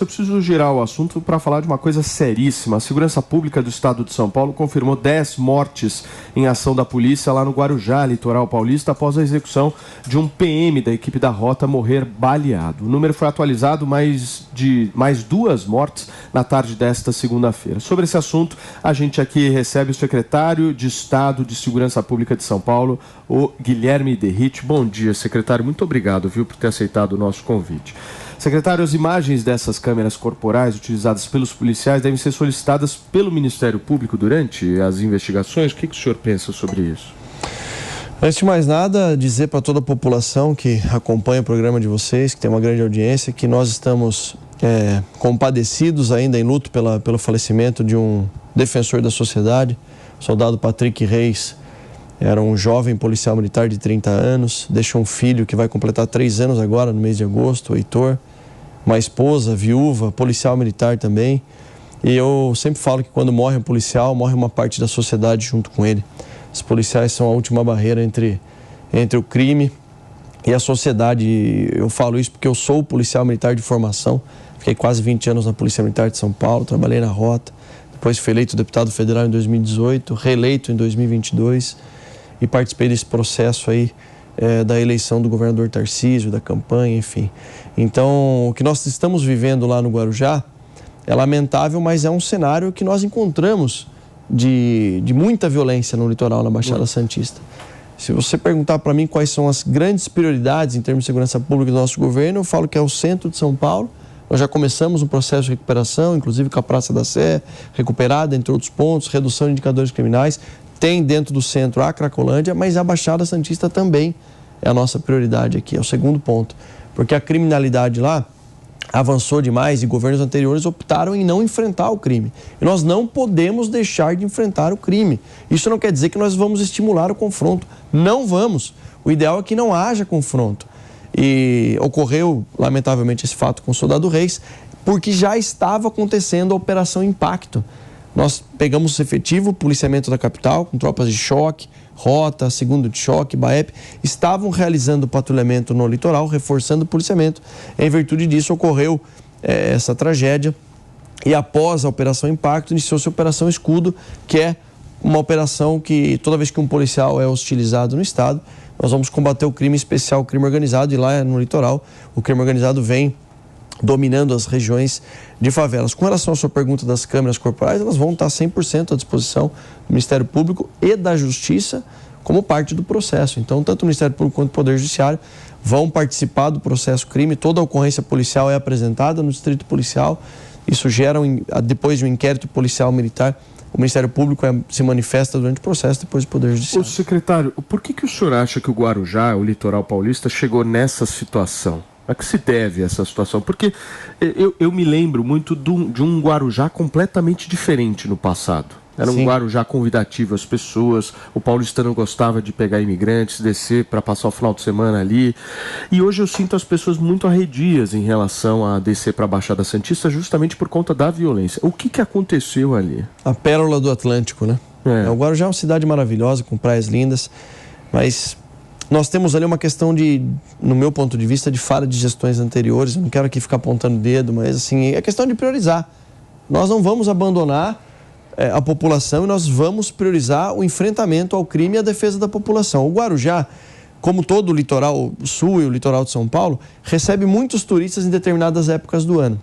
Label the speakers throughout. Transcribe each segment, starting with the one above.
Speaker 1: Eu preciso girar o assunto para falar de uma coisa seríssima. A Segurança Pública do Estado de São Paulo confirmou 10 mortes em ação da polícia lá no Guarujá, litoral paulista, após a execução de um PM da equipe da Rota morrer baleado. O número foi atualizado mais 2 mortes na tarde desta segunda-feira. Sobre esse assunto, a gente aqui recebe o secretário de Estado de Segurança Pública de São Paulo, o Guilherme Derrite. Bom dia, secretário. Muito obrigado, por ter aceitado o nosso convite. Secretário, as imagens dessas câmeras corporais utilizadas pelos policiais devem ser solicitadas pelo Ministério Público durante as investigações. O que o senhor pensa sobre isso?
Speaker 2: Antes de mais nada, dizer para toda a população que acompanha o programa de vocês, que tem uma grande audiência, que nós estamos compadecidos ainda em luto pelo falecimento de um defensor da sociedade, o soldado Patrick Reis. Era um jovem policial militar de 30 anos, deixou um filho que vai completar 3 anos agora, no mês de agosto, o Heitor. Uma esposa, viúva, policial militar também. E eu sempre falo que quando morre um policial, morre uma parte da sociedade junto com ele. Os policiais são a última barreira entre o crime e a sociedade. Eu falo isso porque eu sou policial militar de formação. Fiquei quase 20 anos na Polícia Militar de São Paulo, trabalhei na Rota. Depois fui eleito deputado federal em 2018, reeleito em 2022 e participei desse processo aí da eleição do governador Tarcísio, da campanha, enfim. Então, o que nós estamos vivendo lá no Guarujá é lamentável, mas é um cenário que nós encontramos de muita violência no litoral, na Baixada Santista. Se você perguntar para mim quais são as grandes prioridades em termos de segurança pública do nosso governo, eu falo que é o centro de São Paulo. Nós já começamos um processo de recuperação, inclusive com a Praça da Sé recuperada, entre outros pontos, redução de indicadores criminais. Tem dentro do centro a Cracolândia, mas a Baixada Santista também é a nossa prioridade aqui, é o segundo ponto. Porque a criminalidade lá avançou demais e governos anteriores optaram em não enfrentar o crime. E nós não podemos deixar de enfrentar o crime. Isso não quer dizer que nós vamos estimular o confronto. Não vamos. O ideal é que não haja confronto. E ocorreu, lamentavelmente, esse fato com o soldado Reis, porque já estava acontecendo a Operação Impacto. Nós pegamos o efetivo, policiamento da capital, com tropas de choque, Rota, segundo de choque, BAEP, estavam realizando patrulhamento no litoral, reforçando o policiamento. Em virtude disso, ocorreu essa tragédia. E após a Operação Impacto, iniciou-se a Operação Escudo, que é uma operação que, toda vez que um policial é hostilizado no estado, nós vamos combater o crime especial, o crime organizado, e lá no litoral, o crime organizado vem dominando as regiões de favelas. Com relação à sua pergunta das câmeras corporais, elas vão estar 100% à disposição do Ministério Público e da Justiça como parte do processo. Então, tanto o Ministério Público quanto o Poder Judiciário vão participar do processo crime. Toda a ocorrência policial é apresentada no Distrito Policial. Isso gera, depois de um inquérito policial militar, o Ministério Público se manifesta durante o processo, depois do Poder Judiciário.
Speaker 1: Ô, secretário, por que o senhor acha que o Guarujá, o litoral paulista, chegou nessa situação? A que se deve essa situação? Porque eu me lembro muito de um Guarujá completamente diferente no passado. Era um Guarujá convidativo às pessoas, o paulistano gostava de pegar imigrantes, descer para passar o final de semana ali. E hoje eu sinto as pessoas muito arredias em relação a descer para a Baixada Santista justamente por conta da violência. O que aconteceu ali?
Speaker 2: A pérola do Atlântico, né? O Guarujá é uma cidade maravilhosa, com praias lindas, mas nós temos ali uma questão no meu ponto de vista, de falha de gestões anteriores. Eu não quero aqui ficar apontando o dedo, mas assim, é questão de priorizar. Nós não vamos abandonar a população e nós vamos priorizar o enfrentamento ao crime e a defesa da população. O Guarujá, como todo o litoral sul e o litoral de São Paulo, recebe muitos turistas em determinadas épocas do ano.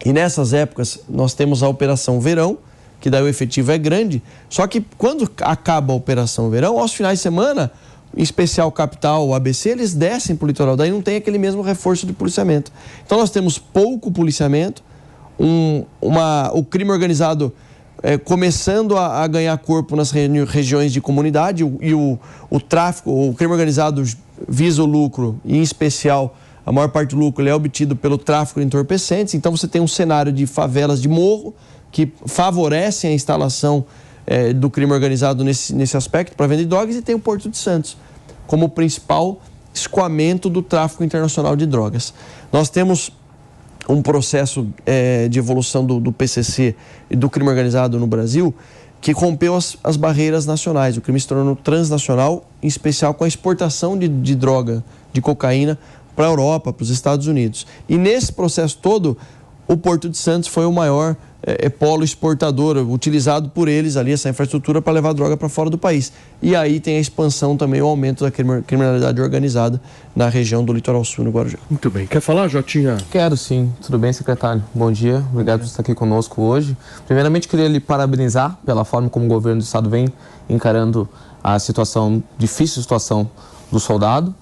Speaker 2: E nessas épocas nós temos a Operação Verão, que daí o efetivo é grande, só que quando acaba a Operação Verão, aos finais de semana, em especial Capital, o ABC, eles descem para o litoral, daí não tem aquele mesmo reforço de policiamento. Então nós temos pouco policiamento, o crime organizado começando a ganhar corpo nas regiões de comunidade, e o tráfico, o crime organizado visa o lucro, e em especial a maior parte do lucro é obtido pelo tráfico de entorpecentes. Então você tem um cenário de favelas de morro que favorecem a instalação do crime organizado nesse aspecto para vender drogas, e tem o Porto de Santos como principal escoamento do tráfico internacional de drogas. Nós temos um processo de evolução do PCC e do crime organizado no Brasil que rompeu as barreiras nacionais. O crime se tornou transnacional, em especial com a exportação de droga, de cocaína, para a Europa, para os Estados Unidos. E nesse processo todo, o Porto de Santos foi o maior polo exportador, utilizado por eles ali, essa infraestrutura, para levar droga para fora do país. E aí tem a expansão também, o aumento da criminalidade organizada na região do Litoral Sul, no Guarujá.
Speaker 1: Muito bem. Quer falar, Jotinha?
Speaker 3: Quero sim. Tudo bem, secretário? Bom dia. Obrigado por estar aqui conosco hoje. Primeiramente, queria lhe parabenizar pela forma como o governo do estado vem encarando a difícil situação do soldado.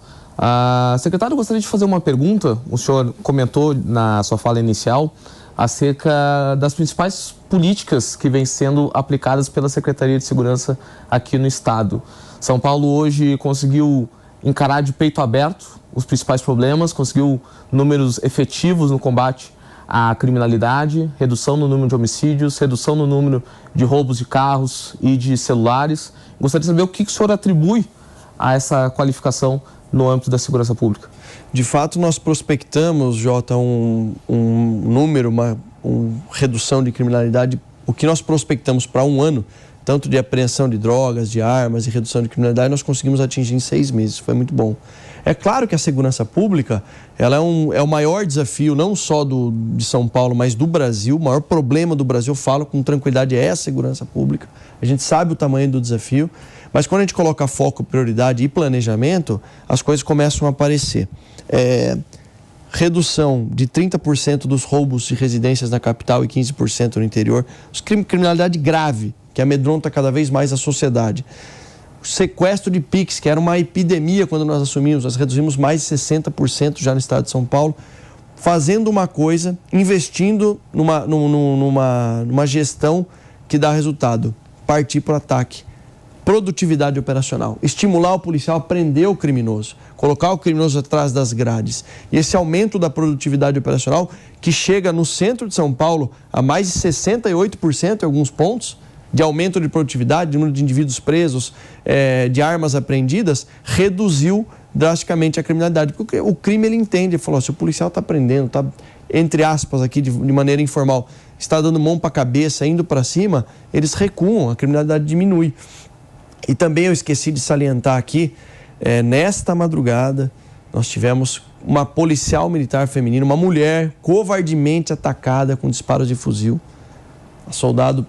Speaker 3: Secretário, eu gostaria de fazer uma pergunta. O senhor comentou na sua fala inicial acerca das principais políticas que vêm sendo aplicadas pela Secretaria de Segurança aqui no estado. São Paulo hoje conseguiu encarar de peito aberto os principais problemas, conseguiu números efetivos no combate à criminalidade, redução no número de homicídios, redução no número de roubos de carros e de celulares. Gostaria de saber o que o senhor atribui a essa qualificação no âmbito da segurança pública.
Speaker 2: De fato, nós prospectamos, Jota, um número, uma redução de criminalidade. O que nós prospectamos para um ano, tanto de apreensão de drogas, de armas e redução de criminalidade, nós conseguimos atingir em 6 meses. Foi muito bom. É claro que a segurança pública ela é o maior desafio, não só de São Paulo, mas do Brasil. O maior problema do Brasil, eu falo com tranquilidade, é a segurança pública. A gente sabe o tamanho do desafio, mas quando a gente coloca foco, prioridade e planejamento, as coisas começam a aparecer. Redução de 30% dos roubos de residências na capital e 15% no interior. Criminalidade grave, que amedronta cada vez mais a sociedade. O sequestro de PIX, que era uma epidemia quando nós assumimos, nós reduzimos mais de 60% já no estado de São Paulo, fazendo uma coisa, investindo numa gestão que dá resultado, partir para o ataque. Produtividade operacional, estimular o policial a prender o criminoso, colocar o criminoso atrás das grades. E esse aumento da produtividade operacional, que chega no centro de São Paulo a mais de 68% em alguns pontos, de aumento de produtividade, de número de indivíduos presos, de armas apreendidas, reduziu drasticamente a criminalidade. Porque o crime, ele entende, ele falou, se o policial está prendendo, está, entre aspas aqui, de maneira informal, está dando mão para a cabeça, indo para cima, eles recuam, a criminalidade diminui. E também eu esqueci de salientar aqui, nesta madrugada, nós tivemos uma policial militar feminina, uma mulher covardemente atacada com disparos de fuzil. A soldado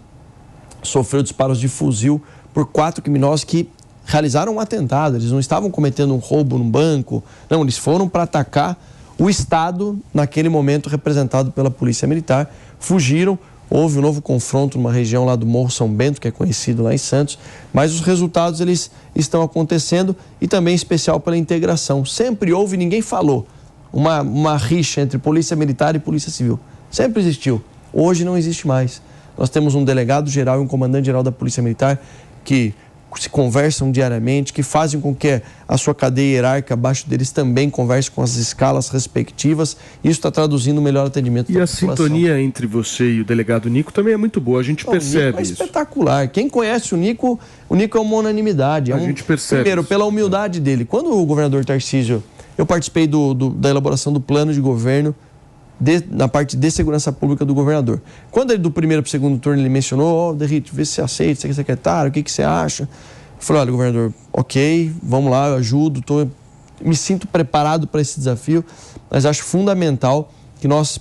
Speaker 2: sofreu disparos de fuzil por 4 criminosos que realizaram um atentado. Eles não estavam cometendo um roubo num banco, não, eles foram para atacar o Estado, naquele momento representado pela Polícia Militar, fugiram. Houve um novo confronto numa região lá do Morro São Bento, que é conhecido lá em Santos, mas os resultados eles estão acontecendo e também em especial pela integração. Sempre houve, ninguém falou, uma rixa entre Polícia Militar e Polícia Civil. Sempre existiu. Hoje não existe mais. Nós temos um delegado-geral e um comandante-geral da Polícia Militar que se conversam diariamente, que fazem com que a sua cadeia hierárquica abaixo deles também converse com as escalas respectivas. Isso está traduzindo um melhor atendimento
Speaker 1: da população. E a sintonia entre você e o delegado Nico também é muito boa, a gente percebe isso.
Speaker 2: É espetacular. Quem conhece o Nico é uma unanimidade.
Speaker 1: A gente percebe.
Speaker 2: Primeiro, pela humildade dele. Quando o governador Tarcísio, eu participei da elaboração do plano de governo na parte de segurança pública do governador. Quando ele do primeiro para o segundo turno ele mencionou, Derrite, vê se você aceita, você é secretário, o que você acha? Eu falei, olha, governador, ok, vamos lá, eu ajudo, me sinto preparado para esse desafio, mas acho fundamental que nós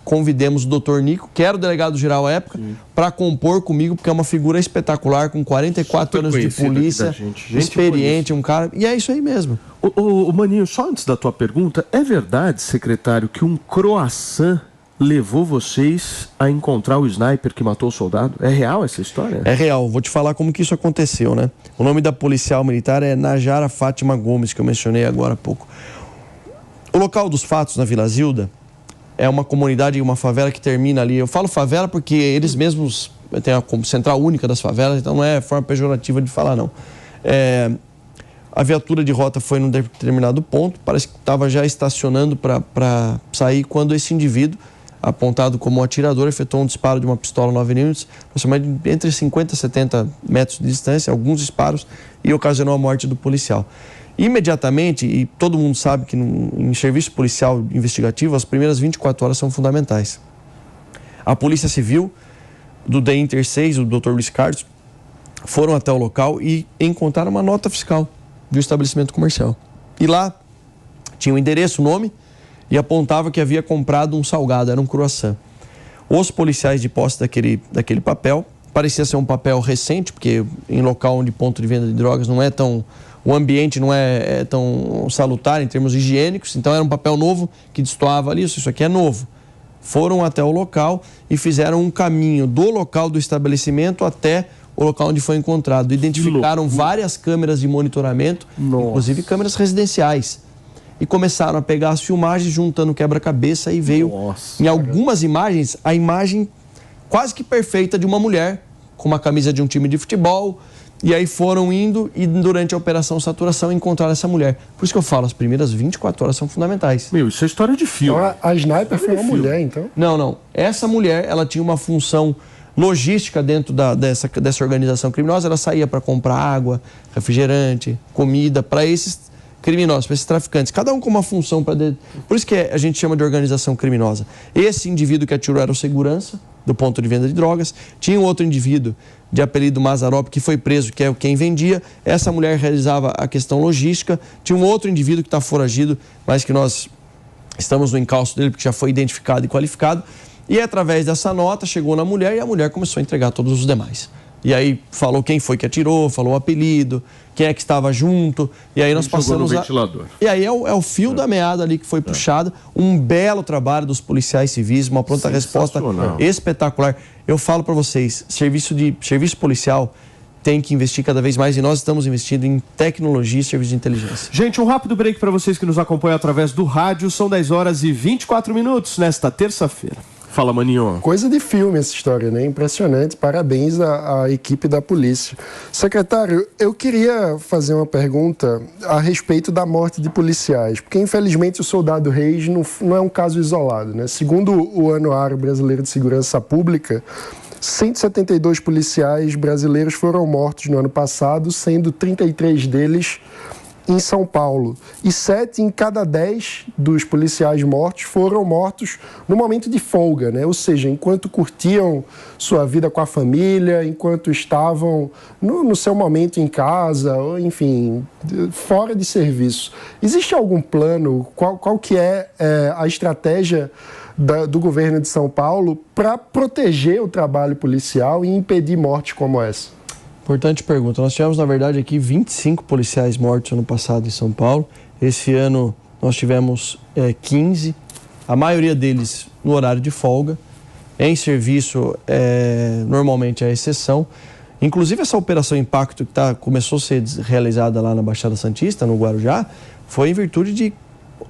Speaker 2: convidemos o doutor Nico, que era o delegado-geral à época, para compor comigo, porque é uma figura espetacular, com 44 anos de polícia, experiente, um cara, e é isso aí mesmo.
Speaker 1: Ô Maninho, só antes da tua pergunta, é verdade, secretário, que um croissant levou vocês a encontrar o sniper que matou o soldado? É real essa história?
Speaker 2: É real, vou te falar como que isso aconteceu, né? O nome da policial militar é Najara Fátima Gomes, que eu mencionei agora há pouco. O local dos fatos, na Vila Zilda, é uma comunidade, uma favela que termina ali. Eu falo favela porque eles mesmos têm a central única das favelas, então não é forma pejorativa de falar, não. A viatura de rota foi num determinado ponto, parece que estava já estacionando para sair quando esse indivíduo, apontado como um atirador, efetuou um disparo de uma pistola 9mm, aproximadamente entre 50 e 70 metros de distância, alguns disparos, e ocasionou a morte do policial. Imediatamente, e todo mundo sabe que em serviço policial investigativo, as primeiras 24 horas são fundamentais. A Polícia Civil, do DEINTER 6, o Dr. Luiz Carlos, foram até o local e encontraram uma nota fiscal de um estabelecimento comercial. E lá tinha o endereço, o nome, e apontava que havia comprado um salgado, era um croissant. os policiais de posse daquele papel. Parecia ser um papel recente, porque em local onde ponto de venda de drogas não é tão... O ambiente não é tão salutar em termos higiênicos, então era um papel novo que destoava ali, isso aqui é novo. Foram até o local e fizeram um caminho do local do estabelecimento até o local onde foi encontrado. Identificaram várias câmeras de monitoramento, inclusive câmeras residenciais. E começaram a pegar as filmagens, juntando quebra-cabeça, e veio, em algumas imagens, a imagem quase que perfeita de uma mulher com uma camisa de um time de futebol. E aí foram indo e durante a Operação Saturação encontraram essa mulher. Por isso que eu falo, as primeiras 24 horas são fundamentais.
Speaker 1: Isso é história de filme.
Speaker 4: Então, a sniper foi uma mulher, então?
Speaker 2: Não. Essa mulher, ela tinha uma função logística dentro dessa organização criminosa. Ela saía para comprar água, refrigerante, comida para esses criminosos, para esses traficantes. Cada um com uma função. Por isso que a gente chama de organização criminosa. Esse indivíduo que atirou era o segurança do ponto de venda de drogas. Tinha um outro indivíduo de apelido Mazarop, que foi preso, que é quem vendia. Essa mulher realizava a questão logística. Tinha um outro indivíduo que está foragido, mas que nós estamos no encalço dele, porque já foi identificado e qualificado. E através dessa nota, chegou na mulher e a mulher começou a entregar todos os demais. E aí falou quem foi que atirou, falou o apelido, quem é que estava junto. E aí nós passamos
Speaker 1: ventilador.
Speaker 2: E aí é o fio da meada ali que foi puxado. Um belo trabalho dos policiais civis, uma pronta resposta espetacular. Eu falo para vocês, serviço policial tem que investir cada vez mais, e nós estamos investindo em tecnologia e serviço de inteligência.
Speaker 1: Gente, um rápido break para vocês que nos acompanham através do rádio. São 10 horas e 24 minutos nesta terça-feira. Fala, Maninho.
Speaker 4: Coisa de filme essa história, né? Impressionante. Parabéns à equipe da polícia. Secretário, eu queria fazer uma pergunta a respeito da morte de policiais, porque infelizmente o soldado Reis não é um caso isolado, né? Segundo o Anuário Brasileiro de Segurança Pública, 172 policiais brasileiros foram mortos no ano passado, sendo 33 deles em São Paulo. E 7 em cada 10 dos policiais mortos foram mortos no momento de folga, né? Ou seja, enquanto curtiam sua vida com a família, enquanto estavam no seu momento em casa, ou, enfim, fora de serviço. Existe algum plano? Qual que é a estratégia do governo de São Paulo para proteger o trabalho policial e impedir mortes como essa?
Speaker 2: Importante pergunta. Nós tivemos, na verdade, aqui 25 policiais mortos ano passado em São Paulo. Esse ano nós tivemos 15, a maioria deles no horário de folga. Em serviço, normalmente é exceção. Inclusive, essa Operação Impacto que começou a ser realizada lá na Baixada Santista, no Guarujá, foi em virtude de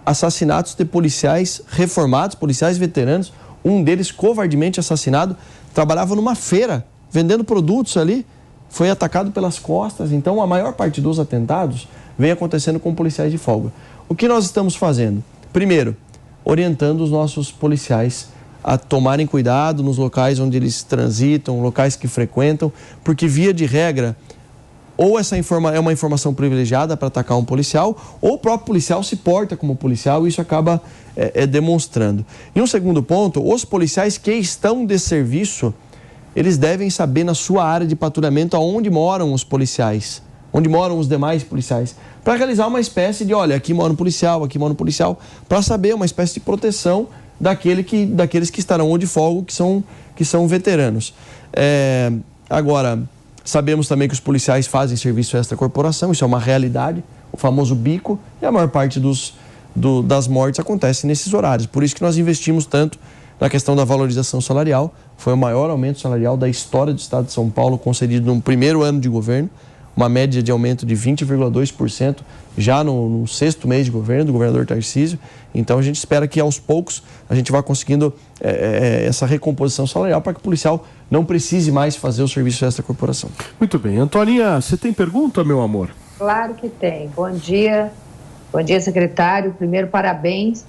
Speaker 2: assassinatos de policiais reformados, policiais veteranos. Um deles, covardemente assassinado, trabalhava numa feira, vendendo produtos ali. Foi atacado pelas costas. Então a maior parte dos atentados vem acontecendo com policiais de folga. O que nós estamos fazendo? Primeiro, orientando os nossos policiais a tomarem cuidado nos locais onde eles transitam, locais que frequentam, porque via de regra, ou essa é uma informação privilegiada para atacar um policial, ou o próprio policial se porta como policial, e isso acaba demonstrando. E um segundo ponto, os policiais que estão de serviço, eles devem saber na sua área de patrulhamento aonde moram os policiais, onde moram os demais policiais, para realizar uma espécie de, olha, aqui mora um policial, para saber uma espécie de proteção daqueles que estarão ou de folga, que são veteranos. Agora, sabemos também que os policiais fazem serviço extra-corporação, isso é uma realidade, o famoso bico, e a maior parte das mortes acontece nesses horários. Por isso que nós investimos tanto na questão da valorização salarial. Foi o maior aumento salarial da história do Estado de São Paulo, concedido no primeiro ano de governo, uma média de aumento de 20,2% já no 6º mês de governo do governador Tarcísio. Então a gente espera que aos poucos a gente vá conseguindo essa recomposição salarial para que o policial não precise mais fazer o serviço dessa corporação.
Speaker 1: Muito bem. Antoninha, você tem pergunta, meu amor?
Speaker 5: Claro que tem. Bom dia, secretário. Primeiro, parabéns,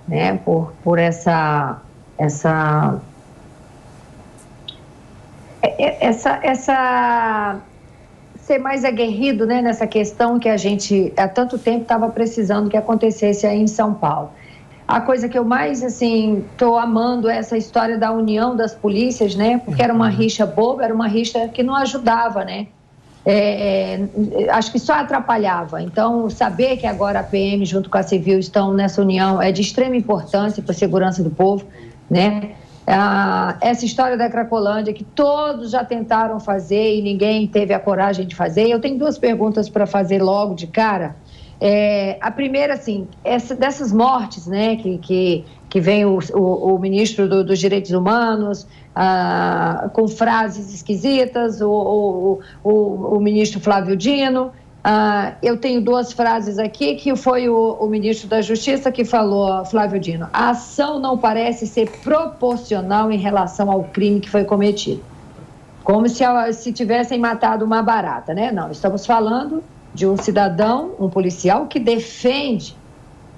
Speaker 5: né, por essa ser mais aguerrido, né, nessa questão que a gente há tanto tempo estava precisando que acontecesse aí em São Paulo. A coisa que eu mais, estou amando é essa história da união das polícias, né, porque era uma rixa boba, era uma rixa que não ajudava, né, acho que só atrapalhava. Então, saber que agora a PM junto com a Civil estão nessa união é de extrema importância para a segurança do povo, né? essa história da Cracolândia, que todos já tentaram fazer e ninguém teve a coragem de fazer. Eu tenho 2 perguntas para fazer logo de cara. A primeira, assim, dessas mortes, né, que vem o ministro dos Direitos Humanos com frases esquisitas, o ministro Flávio Dino. Eu tenho 2 frases aqui, que foi o ministro da Justiça que falou, Flávio Dino: a ação não parece ser proporcional em relação ao crime que foi cometido. Como se tivessem matado uma barata, né? Não, estamos falando de um cidadão, um policial que defende,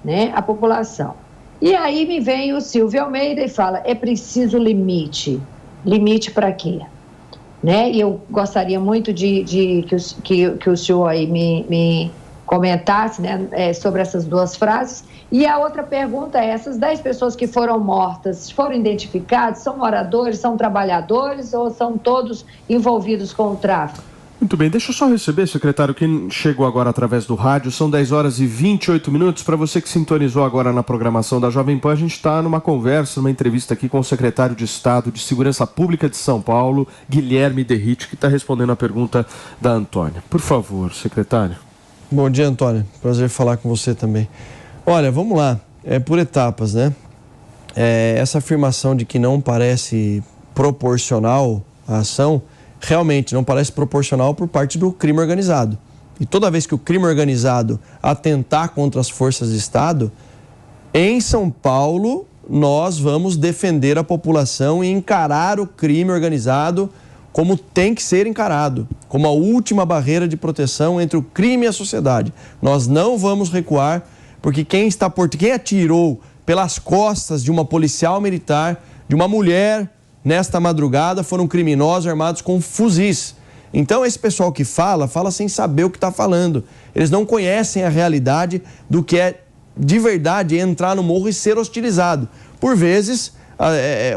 Speaker 5: né, a população. E aí me vem o Silvio Almeida e fala: é preciso limite. Limite para quê? Né? E eu gostaria muito que o senhor aí me comentasse, né, sobre essas 2 frases. E a outra pergunta é: essas 10 pessoas que foram mortas, foram identificadas, são moradores, são trabalhadores ou são todos envolvidos com o tráfico?
Speaker 1: Muito bem, deixa eu só receber, secretário, quem chegou agora através do rádio. São 10 horas e 28 minutos. Para você que sintonizou agora na programação da Jovem Pan, a gente está numa conversa, numa entrevista aqui com o secretário de Estado de Segurança Pública de São Paulo, Guilherme Derrite, que está respondendo a pergunta da Antônia. Por favor, secretário.
Speaker 2: Bom dia, Antônia. Prazer falar com você também. Olha, vamos lá. É por etapas, né? Essa afirmação de que não parece proporcional a ação realmente não parece proporcional por parte do crime organizado. E toda vez que o crime organizado atentar contra as forças de Estado, em São Paulo, nós vamos defender a população e encarar o crime organizado como tem que ser encarado, como a última barreira de proteção entre o crime e a sociedade. Nós não vamos recuar, porque quem atirou pelas costas de uma policial militar, de uma mulher, nesta madrugada, foram criminosos armados com fuzis. Então, esse pessoal que fala sem saber o que está falando. Eles não conhecem a realidade do que é, de verdade, entrar no morro e ser hostilizado. Por vezes,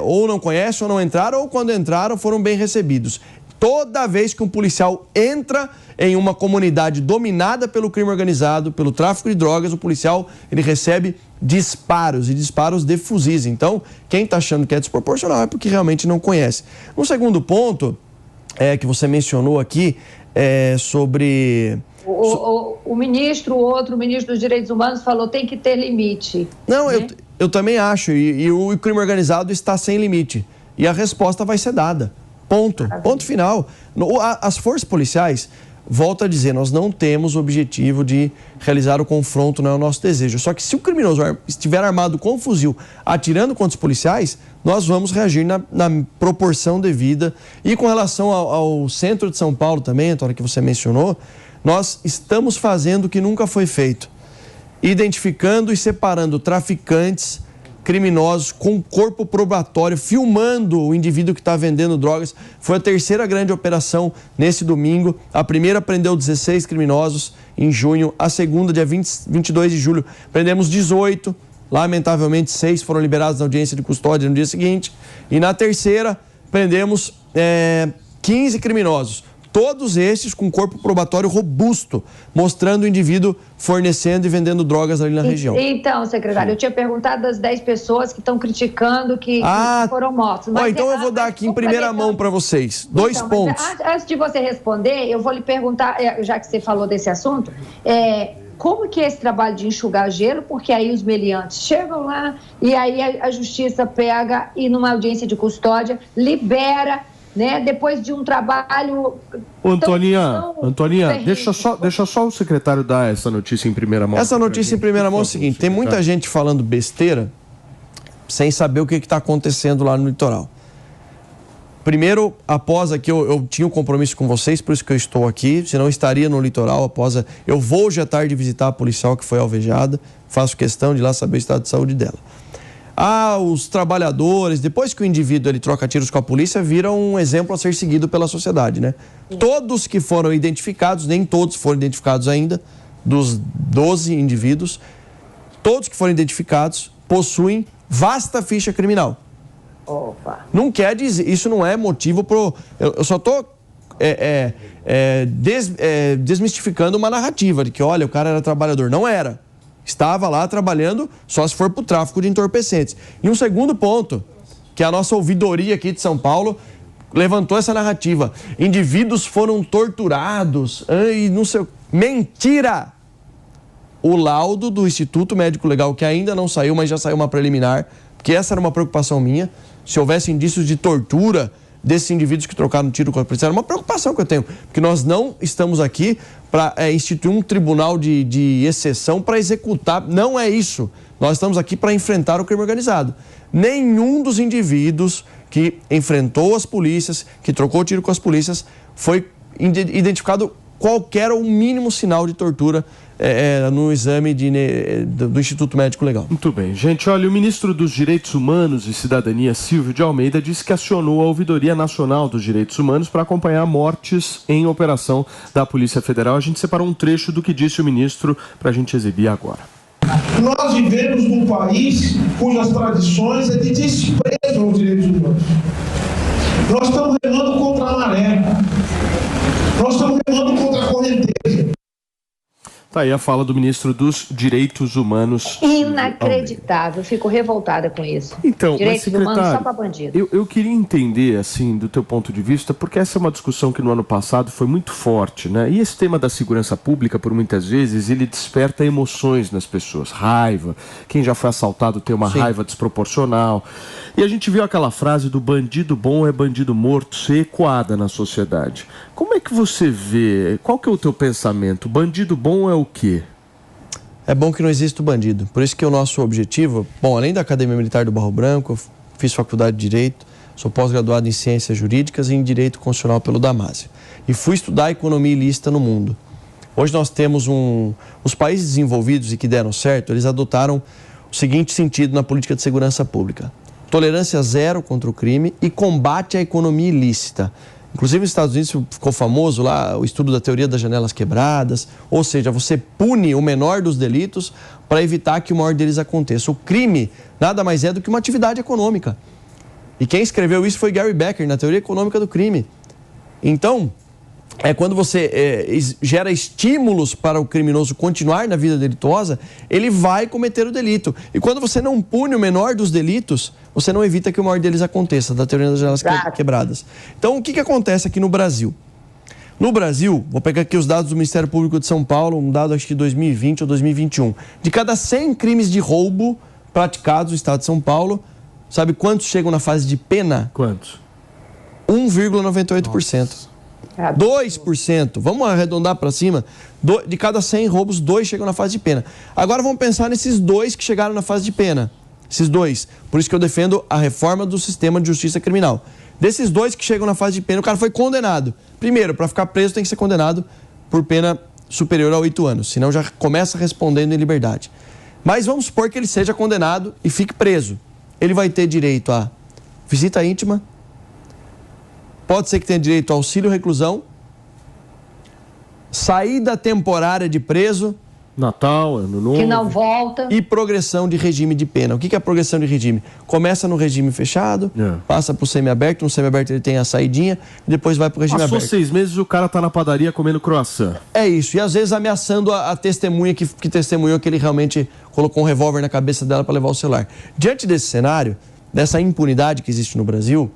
Speaker 2: ou não conhecem, ou não entraram, ou quando entraram, foram bem recebidos. Toda vez que um policial entra em uma comunidade dominada pelo crime organizado, pelo tráfico de drogas, o policial ele recebe disparos de fuzis. Então, quem está achando que é desproporcional é porque realmente não conhece. Um segundo ponto que você mencionou aqui sobre...
Speaker 5: O ministro dos Direitos Humanos falou tem que ter limite.
Speaker 2: Não, né? eu também acho, e o crime organizado está sem limite. E a resposta vai ser dada. Ponto final. As forças policiais, volto a dizer, nós não temos o objetivo de realizar o confronto, não é o nosso desejo. Só que se o criminoso estiver armado com um fuzil, atirando contra os policiais, nós vamos reagir na proporção devida. E com relação ao centro de São Paulo também, Antônio, que você mencionou, nós estamos fazendo o que nunca foi feito. Identificando e separando traficantes, criminosos com corpo probatório, filmando o indivíduo que está vendendo drogas. Foi a 3ª grande operação nesse domingo. A primeira prendeu 16 criminosos em junho, a segunda, dia 22 de julho, prendemos 18. Lamentavelmente, 6 foram liberados na audiência de custódia no dia seguinte. E na terceira, prendemos 15 criminosos. Todos esses com corpo probatório robusto, mostrando o indivíduo fornecendo e vendendo drogas ali na região.
Speaker 5: Então, secretário, eu tinha perguntado das 10 pessoas que estão criticando que foram mortos. Mas
Speaker 2: então eu vou dar aqui em primeira mão para vocês. 2 pontos.
Speaker 5: Antes de você responder, eu vou lhe perguntar, já que você falou desse assunto, como que é esse trabalho de enxugar gelo? Porque aí os meliantes chegam lá e aí a justiça pega e numa audiência de custódia libera, né, depois de um trabalho...
Speaker 1: Antoninha, deixa só o secretário dar essa notícia em primeira mão.
Speaker 2: Essa notícia em primeira mão é o seguinte, tem muita gente falando besteira sem saber o que está acontecendo lá no litoral. Primeiro, após aqui, eu tinha um compromisso com vocês, por isso que eu estou aqui, senão estaria no litoral. Eu vou hoje à tarde visitar a policial que foi alvejada, faço questão de ir lá saber o estado de saúde dela. Os trabalhadores, depois que o indivíduo ele troca tiros com a polícia, vira um exemplo a ser seguido pela sociedade, né? Todos que foram identificados, nem todos foram identificados ainda, dos 12 indivíduos, todos que foram identificados possuem vasta ficha criminal.
Speaker 5: Opa.
Speaker 2: Não quer dizer, isso não é motivo pro... Eu só estou desmistificando uma narrativa de que, olha, o cara era trabalhador. Não era. Estava lá trabalhando só se for para o tráfico de entorpecentes. E um segundo ponto, que a nossa ouvidoria aqui de São Paulo levantou essa narrativa. Indivíduos foram torturados e não sei... Mentira! O laudo do Instituto Médico Legal, que ainda não saiu, mas já saiu uma preliminar, porque essa era uma preocupação minha, se houvesse indícios de tortura desses indivíduos que trocaram tiro com a polícia, era uma preocupação que eu tenho, porque nós não estamos aqui para instituir um tribunal de exceção para executar, não é isso. Nós estamos aqui para enfrentar o crime organizado. Nenhum dos indivíduos que enfrentou as polícias, que trocou tiro com as polícias, foi identificado qualquer ou mínimo sinal de tortura no exame do Instituto Médico Legal.
Speaker 1: Muito bem. Gente, olha, o ministro dos Direitos Humanos e Cidadania, Silvio de Almeida, disse que acionou a Ouvidoria Nacional dos Direitos Humanos para acompanhar mortes em operação da Polícia Federal. A gente separou um trecho do que disse o ministro para a gente exibir agora.
Speaker 6: Nós vivemos num país cujas tradições é de desprezo aos direitos humanos. Nós estamos remando contra a maré. Nós estamos remando contra a correnteza.
Speaker 1: Tá aí a fala do ministro dos Direitos Humanos.
Speaker 5: Inacreditável, fico revoltada com isso.
Speaker 1: Então,
Speaker 5: Direitos
Speaker 1: mas,
Speaker 5: humanos só para bandido.
Speaker 1: Eu queria entender, assim, do teu ponto de vista, porque essa é uma discussão que no ano passado foi muito forte, né? E esse tema da segurança pública, por muitas vezes, ele desperta emoções nas pessoas, raiva. Quem já foi assaltado tem uma raiva desproporcional. E a gente viu aquela frase do bandido bom é bandido morto ser ecoada na sociedade. Como é que você vê? Qual que é o teu pensamento? Bandido bom é o quê?
Speaker 2: É bom que não exista o bandido. Por isso que o nosso objetivo... Bom, além da Academia Militar do Barro Branco, eu fiz faculdade de Direito, sou pós-graduado em Ciências Jurídicas e em Direito Constitucional pelo Damásio. E fui estudar economia ilícita no mundo. Hoje nós temos os países desenvolvidos e que deram certo, eles adotaram o seguinte sentido na política de segurança pública. Tolerância zero contra o crime e combate à economia ilícita. Inclusive nos Estados Unidos ficou famoso lá o estudo da teoria das janelas quebradas, ou seja, você pune o menor dos delitos para evitar que o maior deles aconteça. O crime nada mais é do que uma atividade econômica. E quem escreveu isso foi Gary Becker, na teoria econômica do crime. Então, quando você gera estímulos para o criminoso continuar na vida delituosa, ele vai cometer o delito. E quando você não pune o menor dos delitos, você não evita que o maior deles aconteça, da teoria das janelas quebradas. Então, o que acontece aqui no Brasil? No Brasil, vou pegar aqui os dados do Ministério Público de São Paulo, um dado acho que de 2020 ou 2021. De cada 100 crimes de roubo praticados no estado de São Paulo, sabe quantos chegam na fase de pena?
Speaker 1: Quantos?
Speaker 2: 1,98%. 2%, vamos arredondar para cima, de cada 100 roubos, 2 chegam na fase de pena. Agora vamos pensar nesses 2 que chegaram na fase de pena. Esses 2. Por isso que eu defendo a reforma do sistema de justiça criminal. Desses 2 que chegam na fase de pena, o cara foi condenado. Primeiro, para ficar preso tem que ser condenado por pena superior a 8 anos, senão já começa respondendo em liberdade. Mas vamos supor que ele seja condenado e fique preso. Ele vai ter direito a visita íntima, pode ser que tenha direito a auxílio reclusão, saída temporária de preso,
Speaker 1: Natal, Ano Novo,
Speaker 5: que não volta,
Speaker 2: e progressão de regime de pena. O que é a progressão de regime? Começa no regime fechado, passa para o semiaberto, no semiaberto ele tem a saidinha e depois vai para o regime aberto.
Speaker 1: Passou 6 meses e o cara tá na padaria comendo croissant.
Speaker 2: É isso, e às vezes ameaçando a testemunha que testemunhou que ele realmente colocou um revólver na cabeça dela para levar o celular. Diante desse cenário, dessa impunidade que existe no Brasil,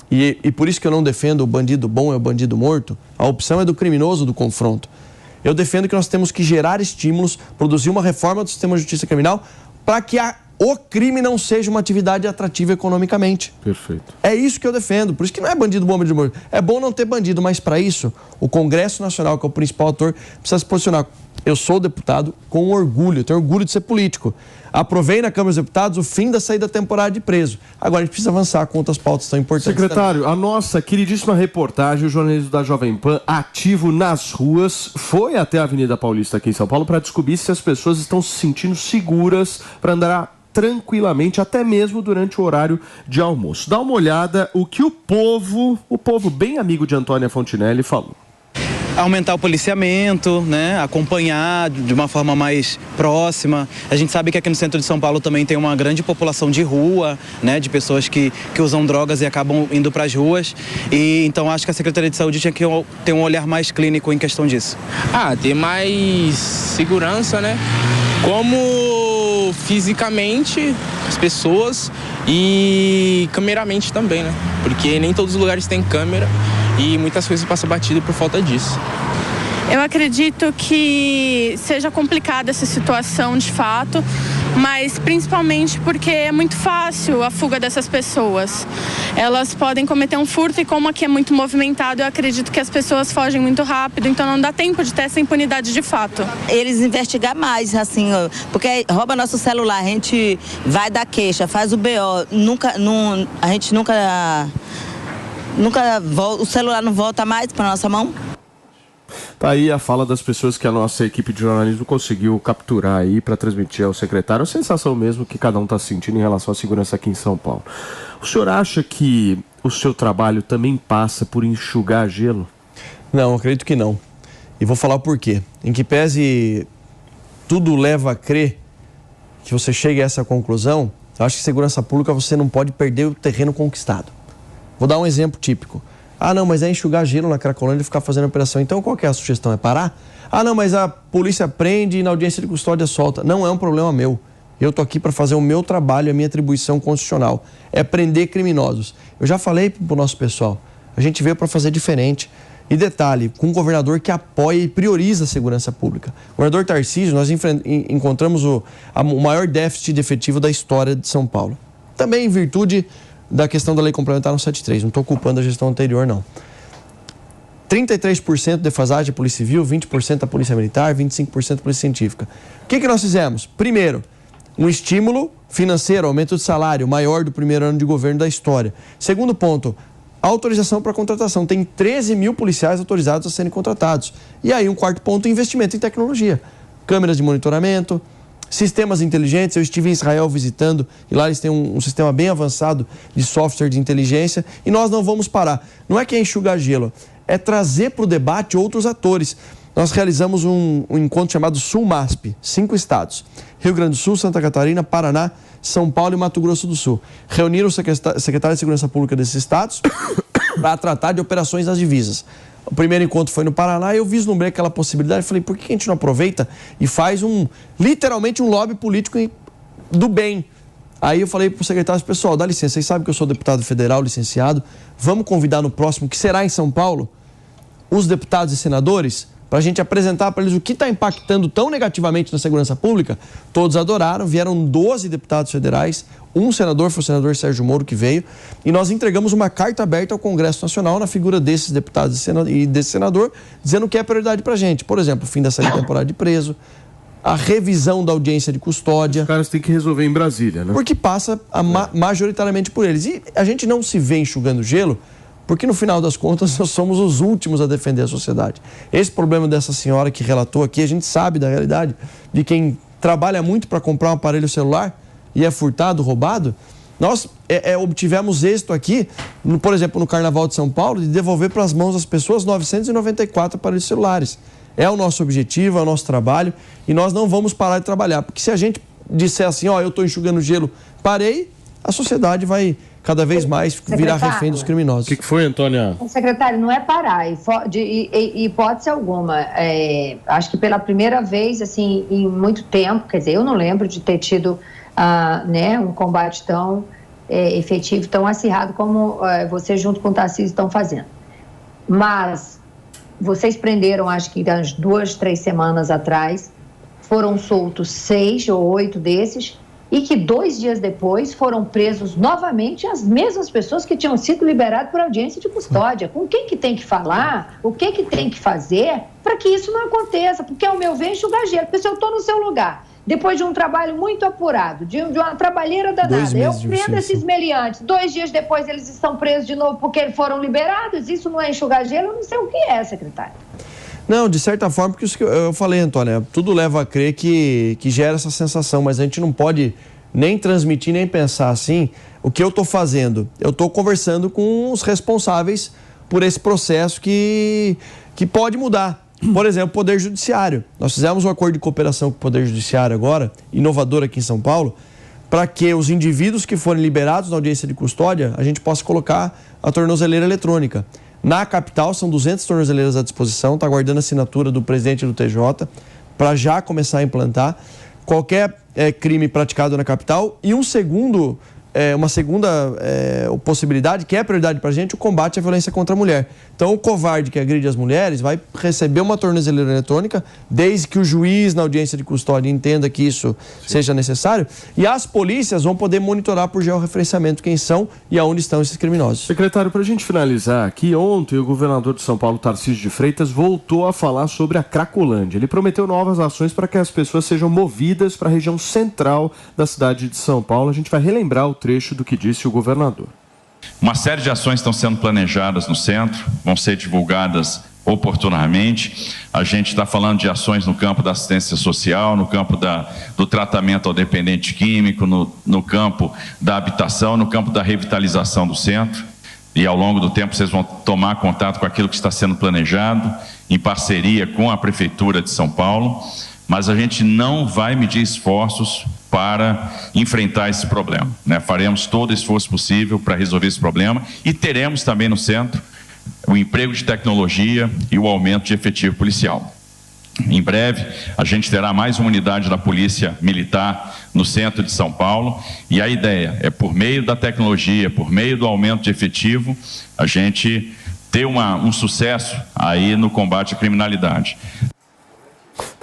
Speaker 2: e por isso que eu não defendo o bandido bom é o bandido morto, a opção é do criminoso do confronto. Eu defendo que nós temos que gerar estímulos, produzir uma reforma do sistema de justiça criminal para que o crime não seja uma atividade atrativa economicamente.
Speaker 1: Perfeito.
Speaker 2: É isso que eu defendo. Por isso que não é bandido bom, bandido morto. É bom não ter bandido, mas para isso, o Congresso Nacional, que é o principal ator, precisa se posicionar. Eu sou deputado com orgulho, eu tenho orgulho de ser político. Aprovei na Câmara dos Deputados o fim da saída temporária de preso. Agora a gente precisa avançar com outras pautas tão importantes.
Speaker 1: Secretário, também. A nossa queridíssima reportagem, o jornalismo da Jovem Pan, ativo nas ruas, foi até a Avenida Paulista aqui em São Paulo para descobrir se as pessoas estão se sentindo seguras para andar tranquilamente, até mesmo durante o horário de almoço. Dá uma olhada o que o povo bem amigo de Antônia Fontinelli, falou.
Speaker 7: Aumentar o policiamento, né? Acompanhar de uma forma mais próxima. A gente sabe que aqui no centro de São Paulo também tem uma grande população de rua, né? De pessoas que usam drogas e acabam indo para as ruas. E então acho que a Secretaria de Saúde tinha que ter um olhar mais clínico em questão disso.
Speaker 8: Ter mais segurança, né? Como fisicamente as pessoas e cameramente também, né? Porque nem todos os lugares têm câmera e muitas coisas passam batido por falta disso.
Speaker 9: Eu acredito que seja complicada essa situação de fato, mas principalmente porque é muito fácil a fuga dessas pessoas. Elas podem cometer um furto e como aqui é muito movimentado, eu acredito que as pessoas fogem muito rápido, então não dá tempo de ter essa impunidade de fato.
Speaker 10: Eles investigar mais, assim, porque rouba nosso celular, a gente vai dar queixa, faz o BO, a gente nunca volta, o celular não volta mais para nossa mão.
Speaker 1: Tá aí a fala das pessoas que a nossa equipe de jornalismo conseguiu capturar aí para transmitir ao secretário. A sensação mesmo que cada um está sentindo em relação à segurança aqui em São Paulo. O senhor acha que o seu trabalho também passa por enxugar gelo?
Speaker 2: Não, acredito que não. E vou falar o porquê. Em que pese tudo leva a crer que você chegue a essa conclusão, eu acho que segurança pública você não pode perder o terreno conquistado. Vou dar um exemplo típico. Ah, não, mas é enxugar gelo na Cracolândia e ficar fazendo operação. Então, qual que é a sugestão? É parar? Ah, não, mas a polícia prende e na audiência de custódia solta. Não é um problema meu. Eu tô aqui para fazer o meu trabalho, a minha atribuição constitucional. É prender criminosos. Eu já falei pro nosso pessoal, a gente veio para fazer diferente. E detalhe, com um governador que apoia e prioriza a segurança pública. O governador Tarcísio, nós encontramos o maior déficit de efetivo da história de São Paulo. Também em virtude da questão da Lei Complementar 173, não estou culpando a gestão anterior, não. 33% de defasagem da Polícia Civil, 20% da Polícia Militar, 25% da Polícia Científica. O que nós fizemos? Primeiro, um estímulo financeiro, aumento de salário maior do primeiro ano de governo da história. Segundo ponto, autorização para contratação. Tem 13 mil policiais autorizados a serem contratados. E aí, um quarto ponto, investimento em tecnologia. Câmeras de monitoramento, sistemas inteligentes. Eu estive em Israel visitando e lá eles têm um sistema bem avançado de software de inteligência e nós não vamos parar. Não é que é enxugar gelo, é trazer para o debate outros atores. Nós realizamos um encontro chamado Sul-MASP, 5 estados. Rio Grande do Sul, Santa Catarina, Paraná, São Paulo e Mato Grosso do Sul. Reuniram o secretário de Segurança Pública desses estados para tratar de operações nas divisas. O primeiro encontro foi no Paraná e eu vislumbrei aquela possibilidade. Falei, por que a gente não aproveita e faz literalmente um lobby político do bem? Aí eu falei para o secretário, pessoal, dá licença, vocês sabem que eu sou deputado federal, licenciado, vamos convidar no próximo, que será em São Paulo, os deputados e senadores, para a gente apresentar para eles o que está impactando tão negativamente na segurança pública. Todos adoraram, vieram 12 deputados federais, um senador, foi o senador Sérgio Moro que veio, e nós entregamos uma carta aberta ao Congresso Nacional na figura desses deputados e desse senador, dizendo que é prioridade para a gente. Por exemplo, o fim da saída temporária de preso, a revisão da audiência de custódia.
Speaker 1: Os caras têm que resolver em Brasília, né?
Speaker 2: Porque passa majoritariamente por eles. E a gente não se vê enxugando gelo, porque no final das contas nós somos os últimos a defender a sociedade. Esse problema dessa senhora que relatou aqui, a gente sabe da realidade de quem trabalha muito para comprar um aparelho celular e é furtado, roubado. Nós obtivemos êxito aqui, por exemplo, no Carnaval de São Paulo, de devolver para as mãos das pessoas 994 aparelhos celulares. É o nosso objetivo, é o nosso trabalho e nós não vamos parar de trabalhar. Porque se a gente disser assim, eu estou enxugando gelo, parei, a sociedade vai cada vez mais virar refém dos criminosos.
Speaker 1: O que foi, Antônia?
Speaker 5: Secretário, não é parar, hipótese alguma. Acho que pela primeira vez, assim, em muito tempo, quer dizer, eu não lembro de ter tido um combate tão efetivo, tão acirrado como você junto com o Tarcísio estão fazendo. Mas vocês prenderam, acho que das 2, 3 semanas atrás, foram soltos 6 ou 8 desses, e que 2 dias depois foram presos novamente as mesmas pessoas que tinham sido liberadas por audiência de custódia. Com quem que tem que falar, o que tem que fazer para que isso não aconteça? Porque, ao meu ver, enxugar gelo. Porque se eu estou no seu lugar, depois de um trabalho muito apurado, de uma trabalheira danada, eu prendo esses meliantes, 2 dias depois eles estão presos de novo porque foram liberados, isso não é enxugar gelo? Eu não sei o que é, secretário.
Speaker 2: Não, de certa forma, porque eu falei, Antônia, tudo leva a crer que gera essa sensação, mas a gente não pode nem transmitir, nem pensar assim. O que eu estou fazendo? Eu estou conversando com os responsáveis por esse processo que pode mudar. Por exemplo, o Poder Judiciário. Nós fizemos um acordo de cooperação com o Poder Judiciário agora, inovador aqui em São Paulo, para que os indivíduos que forem liberados na audiência de custódia, a gente possa colocar a tornozeleira eletrônica. Na capital, são 200 tornozeleiras à disposição, está aguardando a assinatura do presidente do TJ para já começar a implantar. Qualquer crime praticado na capital e uma segunda possibilidade, que é prioridade para a gente, o combate à violência contra a mulher. Então, o covarde que agride as mulheres vai receber uma tornozeleira eletrônica, desde que o juiz, na audiência de custódia, entenda que isso seja necessário, e as polícias vão poder monitorar por georreferenciamento quem são e aonde estão esses criminosos.
Speaker 1: Secretário, para a gente finalizar aqui, ontem o governador de São Paulo, Tarcísio de Freitas, voltou a falar sobre a Cracolândia. Ele prometeu novas ações para que as pessoas sejam movidas para a região central da cidade de São Paulo. A gente vai relembrar o trecho do que disse o governador.
Speaker 11: Uma série de ações estão sendo planejadas no centro, vão ser divulgadas oportunamente. A gente está falando de ações no campo da assistência social, no campo do tratamento ao dependente químico, no campo da habitação, no campo da revitalização do centro. E ao longo do tempo vocês vão tomar contato com aquilo que está sendo planejado, em parceria com a Prefeitura de São Paulo. Mas a gente não vai medir esforços para enfrentar esse problema, né? Faremos todo o esforço possível para resolver esse problema e teremos também no centro o emprego de tecnologia e o aumento de efetivo policial. Em breve, a gente terá mais uma unidade da Polícia Militar no centro de São Paulo e a ideia é, por meio da tecnologia, por meio do aumento de efetivo, a gente ter um sucesso aí no combate à criminalidade.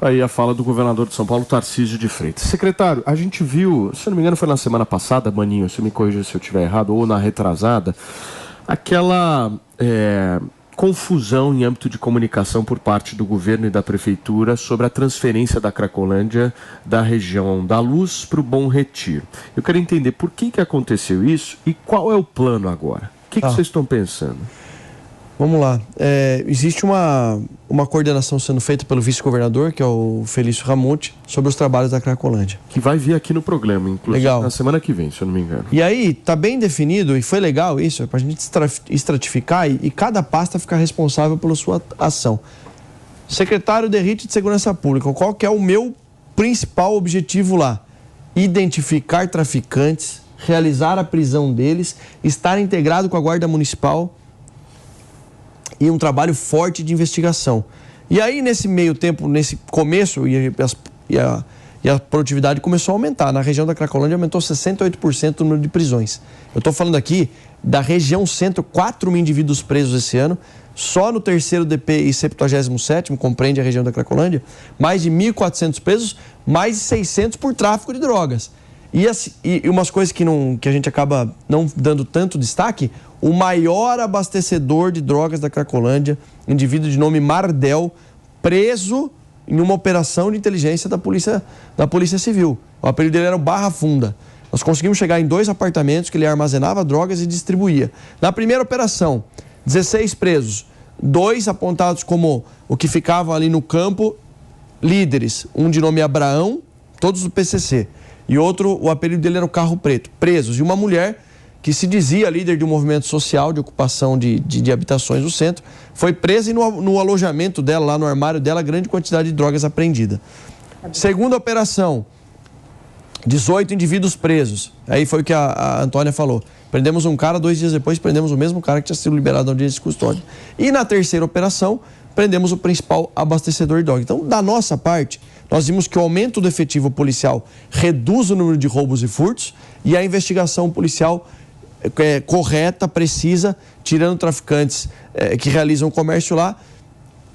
Speaker 1: Aí a fala do governador de São Paulo, Tarcísio de Freitas. Secretário, a gente viu, se não me engano foi na semana passada, Maninho, se me corrija se eu estiver errado, ou na retrasada, aquela confusão em âmbito de comunicação por parte do governo e da prefeitura sobre a transferência da Cracolândia da região da Luz para o Bom Retiro. Eu quero entender por que aconteceu isso e qual é o plano agora. O que vocês estão pensando?
Speaker 2: Vamos lá. Existe uma coordenação sendo feita pelo vice-governador, que é o Felício Ramute, sobre os trabalhos da Cracolândia.
Speaker 1: Que vai vir aqui no programa, inclusive na semana que vem, se eu não me engano.
Speaker 2: E aí, está bem definido, e foi legal isso, para a gente estratificar e cada pasta ficar responsável pela sua ação. Secretário de RIT de Segurança Pública, qual que é o meu principal objetivo lá? Identificar traficantes, realizar a prisão deles, estar integrado com a Guarda Municipal e um trabalho forte de investigação. E aí, nesse meio tempo, nesse começo, e a produtividade começou a aumentar. Na região da Cracolândia aumentou 68% o número de prisões. Eu estou falando aqui da região centro, 4 mil indivíduos presos esse ano. Só no 3º DP e 77º, compreende a região da Cracolândia, mais de 1.400 presos, mais de 600 por tráfico de drogas. E umas coisas que a gente acaba não dando tanto destaque, o maior abastecedor de drogas da Cracolândia, indivíduo de nome Mardel, preso em uma operação de inteligência da Polícia Civil. O apelido dele era o Barra Funda. Nós conseguimos chegar em 2 apartamentos que ele armazenava drogas e distribuía. Na primeira operação, 16 presos, 2 apontados como o que ficavam ali no campo, líderes, um de nome Abraão, todos do PCC, e outro, o apelido dele era o Carro Preto, presos, e uma mulher que se dizia líder de um movimento social de ocupação de habitações no centro, foi presa e no alojamento dela, lá no armário dela, grande quantidade de drogas apreendida. Segunda operação, 18 indivíduos presos. Aí foi o que a Antônia falou. Prendemos um cara, 2 dias depois prendemos o mesmo cara que tinha sido liberado na audiência de custódia. E na terceira operação, prendemos o principal abastecedor de droga. Então, da nossa parte, nós vimos que o aumento do efetivo policial reduz o número de roubos e furtos e a investigação policial correta, precisa, tirando traficantes que realizam comércio lá,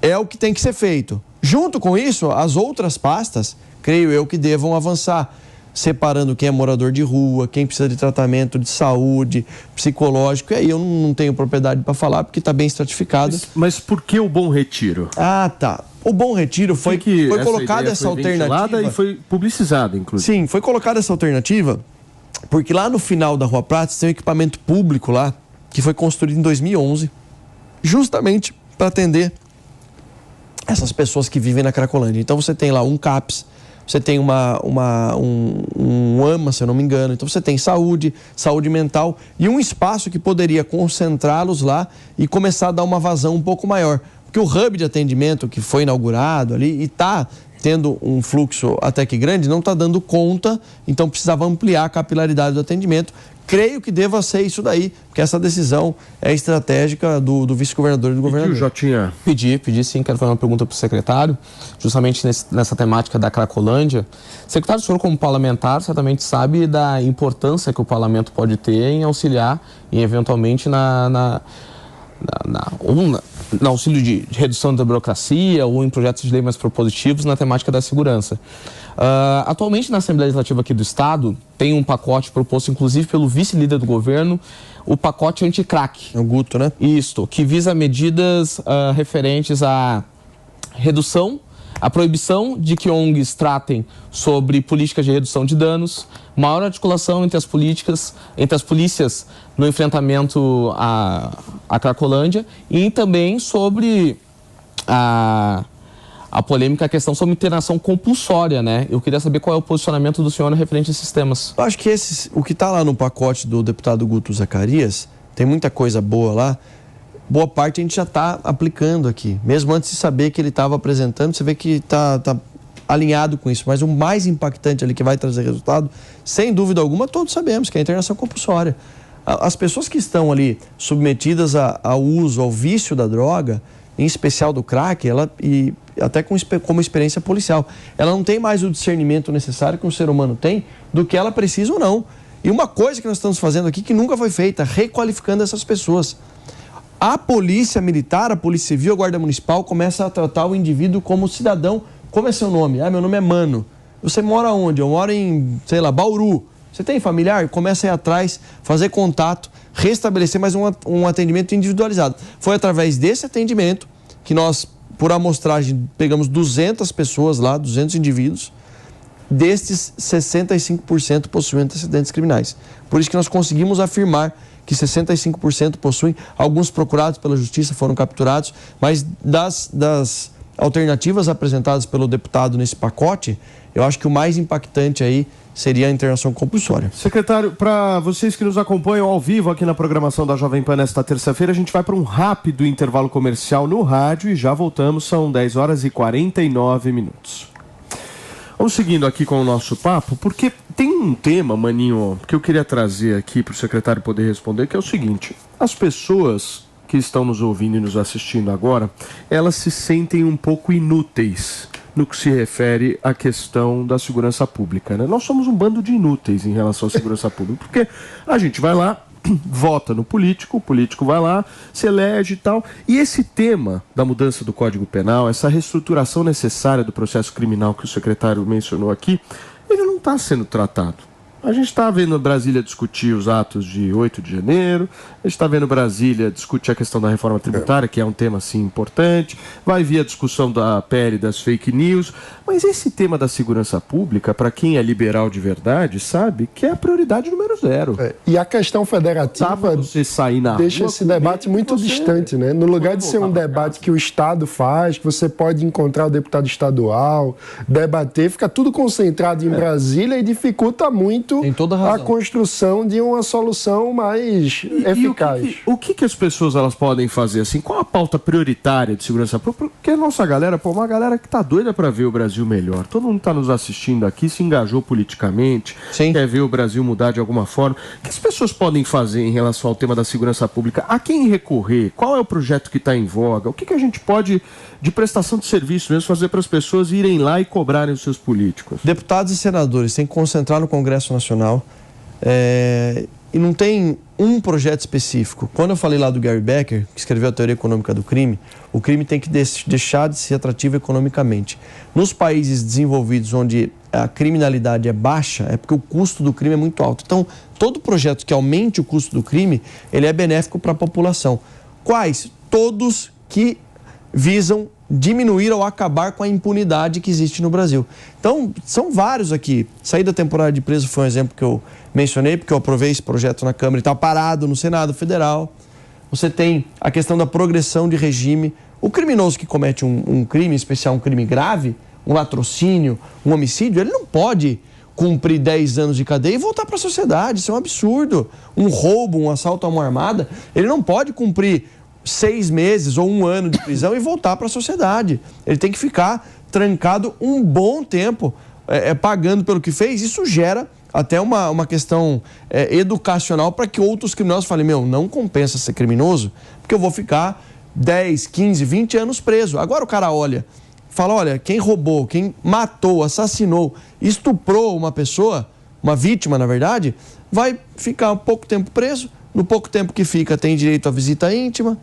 Speaker 2: é o que tem que ser feito. Junto com isso, as outras pastas, creio eu, que devam avançar, separando quem é morador de rua, quem precisa de tratamento de saúde, psicológico. E aí eu não tenho propriedade para falar, porque está bem estratificado.
Speaker 1: Mas por que o Bom Retiro?
Speaker 2: Ah, tá. O Bom Retiro foi colocada essa alternativa.
Speaker 1: E foi publicizada, inclusive.
Speaker 2: Sim, foi colocada essa alternativa, porque lá no final da Rua Prates tem um equipamento público lá, que foi construído em 2011, justamente para atender essas pessoas que vivem na Cracolândia. Então você tem lá um CAPS, você tem um AMA, se eu não me engano. Então você tem saúde mental e um espaço que poderia concentrá-los lá e começar a dar uma vazão um pouco maior. Porque o hub de atendimento que foi inaugurado ali e está tendo um fluxo até que grande, não está dando conta, então precisava ampliar a capilaridade do atendimento. creio que deva ser isso daí, porque essa decisão é estratégica do vice-governador e do governador.
Speaker 1: Já tinha...
Speaker 3: Pedi sim, quero fazer uma pergunta para o secretário, justamente nessa temática da Cracolândia. Secretário, o senhor como parlamentar certamente sabe da importância que o parlamento pode ter em auxiliar e eventualmente no auxílio de redução da burocracia ou em projetos de lei mais propositivos na temática da segurança. Atualmente na Assembleia Legislativa aqui do Estado tem um pacote proposto inclusive pelo vice-líder do governo, o pacote anti-crack.
Speaker 2: O Guto, né?
Speaker 3: Isto, que visa medidas referentes à redução, à proibição de que ONGs tratem sobre políticas de redução de danos, maior articulação entre as polícias no enfrentamento à Cracolândia e também sobre a polêmica questão sobre internação compulsória, né? Eu queria saber qual é o posicionamento do senhor referente a esses temas.
Speaker 2: Eu acho que o que está lá no pacote do deputado Guto Zacarias, tem muita coisa boa lá, boa parte a gente já está aplicando aqui. Mesmo antes de saber que ele estava apresentando, você vê que está alinhado com isso. Mas o mais impactante ali que vai trazer resultado, sem dúvida alguma, todos sabemos, que é a internação compulsória. As pessoas que estão ali submetidas ao uso, ao vício da droga, em especial do crack, e até como experiência policial, ela não tem mais o discernimento necessário que um ser humano tem do que ela precisa ou não. E uma coisa que nós estamos fazendo aqui que nunca foi feita, requalificando essas pessoas. A polícia militar, a polícia civil, a guarda municipal começa a tratar o indivíduo como cidadão. Como é seu nome? Meu nome é Mano. Você mora onde? Eu moro em, Bauru. Você tem familiar? Começa a ir atrás, fazer contato, restabelecer mais um atendimento individualizado. Foi através desse atendimento que nós, por amostragem, pegamos 200 pessoas lá, 200 indivíduos. Destes, 65% possuem antecedentes criminais. Por isso que nós conseguimos afirmar que 65% possuem, alguns procurados pela justiça foram capturados, mas das alternativas apresentadas pelo deputado nesse pacote, eu acho que o mais impactante aí seria a internação compulsória.
Speaker 1: Secretário, para vocês que nos acompanham ao vivo aqui na programação da Jovem Pan nesta terça-feira, a gente vai para um rápido intervalo comercial no rádio e já voltamos, são 10 horas e 49 minutos. Vamos seguindo aqui com o nosso papo, porque tem um tema, Maninho, que eu queria trazer aqui para o secretário poder responder, que é o seguinte: as pessoas que estão nos ouvindo e nos assistindo agora, elas se sentem um pouco inúteis no que se refere à questão da segurança pública, né? Nós somos um bando de inúteis em relação à segurança pública, porque a gente vai lá, vota no político, o político vai lá, se elege e tal, e esse tema da mudança do Código Penal, essa reestruturação necessária do processo criminal que o secretário mencionou aqui, ele não está sendo tratado. A gente está vendo Brasília discutir os atos de 8 de janeiro, a gente está vendo Brasília discutir a questão da reforma tributária, que é um tema, assim, importante, vai vir a discussão da PL das fake news, mas esse tema da segurança pública, para quem é liberal de verdade, sabe que é a prioridade número 0.
Speaker 4: E a questão federativa
Speaker 1: você sair na
Speaker 4: deixa esse debate muito distante, né? No lugar de ser um debate que o Estado faz, que você pode encontrar o deputado estadual, debater, fica tudo concentrado em Brasília e dificulta muito a construção de uma solução mais eficaz.
Speaker 1: O que as pessoas elas podem fazer assim? Qual a pauta prioritária de segurança pública? Porque a nossa galera, uma galera que tá doida para ver o Brasil melhor. Todo mundo está nos assistindo aqui, se engajou politicamente, quer ver o Brasil mudar de alguma forma. O que as pessoas podem fazer em relação ao tema da segurança pública? A quem recorrer? Qual é o projeto que está em voga? O que a gente pode, de prestação de serviço mesmo, fazer para as pessoas irem lá e cobrarem os seus políticos?
Speaker 2: Deputados e senadores têm que concentrar no Congresso Nacional e não tem um projeto específico. Quando eu falei lá do Gary Becker, que escreveu a Teoria Econômica do Crime, o crime tem que deixar de ser atrativo economicamente. Nos países desenvolvidos onde a criminalidade é baixa, é porque o custo do crime é muito alto. Então, todo projeto que aumente o custo do crime, ele é benéfico para a população. Quais? Todos que visam diminuir ou acabar com a impunidade que existe no Brasil. Então, são vários aqui. Saída temporária de preso foi um exemplo que eu mencionei, porque eu aprovei esse projeto na Câmara e está parado no Senado Federal. Você tem a questão da progressão de regime. O criminoso que comete um crime, em especial um crime grave, um latrocínio, um homicídio, ele não pode cumprir 10 anos de cadeia e voltar para a sociedade. Isso é um absurdo. Um roubo, um assalto a mão armada, ele não pode cumprir 6 meses ou 1 ano de prisão e voltar para a sociedade. Ele tem que ficar trancado um bom tempo, pagando pelo que fez. Isso gera até uma questão educacional para que outros criminosos falem, não compensa ser criminoso, porque eu vou ficar 10, 15, 20 anos preso. Agora o cara fala, quem roubou, quem matou, assassinou, estuprou uma pessoa, uma vítima na verdade, vai ficar um pouco tempo preso, no pouco tempo que fica tem direito à visita íntima,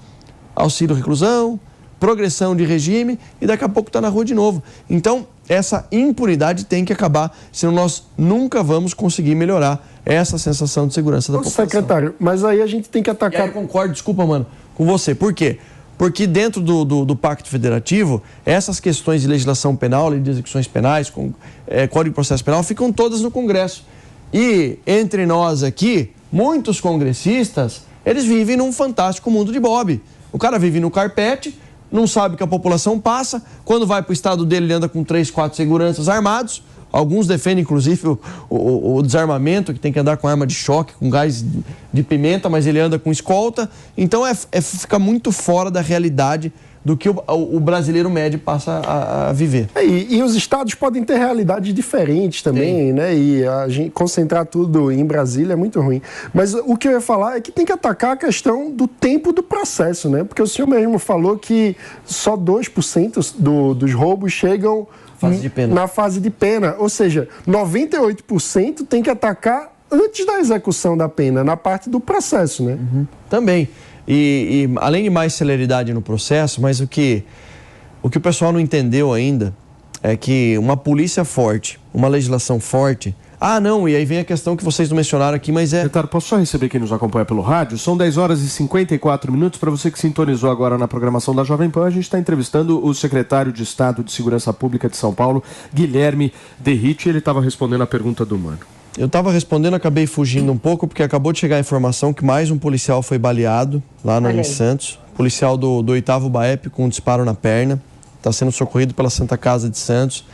Speaker 2: auxílio reclusão, progressão de regime e daqui a pouco está na rua de novo. Então, essa impunidade tem que acabar, senão nós nunca vamos conseguir melhorar essa sensação de segurança da população.
Speaker 4: Secretário, mas aí a gente tem que atacar...
Speaker 2: Eu concordo, desculpa, mano, com você. Por quê? Porque dentro do Pacto Federativo, essas questões de legislação penal, lei de execuções penais, Código de Processo Penal, ficam todas no Congresso. E entre nós aqui, muitos congressistas, eles vivem num fantástico mundo de Bob. O cara vive no carpete, não sabe que a população passa, quando vai para o estado dele ele anda com 3, 4 seguranças armados, alguns defendem inclusive o desarmamento, que tem que andar com arma de choque, com gás de pimenta, mas ele anda com escolta, então fica muito fora da realidade do que o brasileiro médio passa a viver.
Speaker 4: E os estados podem ter realidades diferentes também, né? E a gente concentrar tudo em Brasília é muito ruim. Mas o que eu ia falar é que tem que atacar a questão do tempo do processo, né? Porque o senhor mesmo falou que só 2% dos roubos chegam na fase de pena. Ou seja, 98% tem que atacar antes da execução da pena, na parte do processo, né?
Speaker 2: Também. E além de mais celeridade no processo, mas o que o pessoal não entendeu ainda é que uma polícia forte, uma legislação forte... e aí vem a questão que vocês não mencionaram aqui, mas
Speaker 1: Secretário, posso só receber quem nos acompanha pelo rádio? São 10 horas e 54 minutos. Para você que sintonizou agora na programação da Jovem Pan, a gente está entrevistando o secretário de Estado de Segurança Pública de São Paulo, Guilherme Derrite, e ele estava respondendo a pergunta do Mano.
Speaker 2: Eu estava respondendo, acabei fugindo um pouco, porque acabou de chegar a informação que mais um policial foi baleado lá em Santos. Policial do 8º BAEP com um disparo na perna. Está sendo socorrido pela Santa Casa de Santos.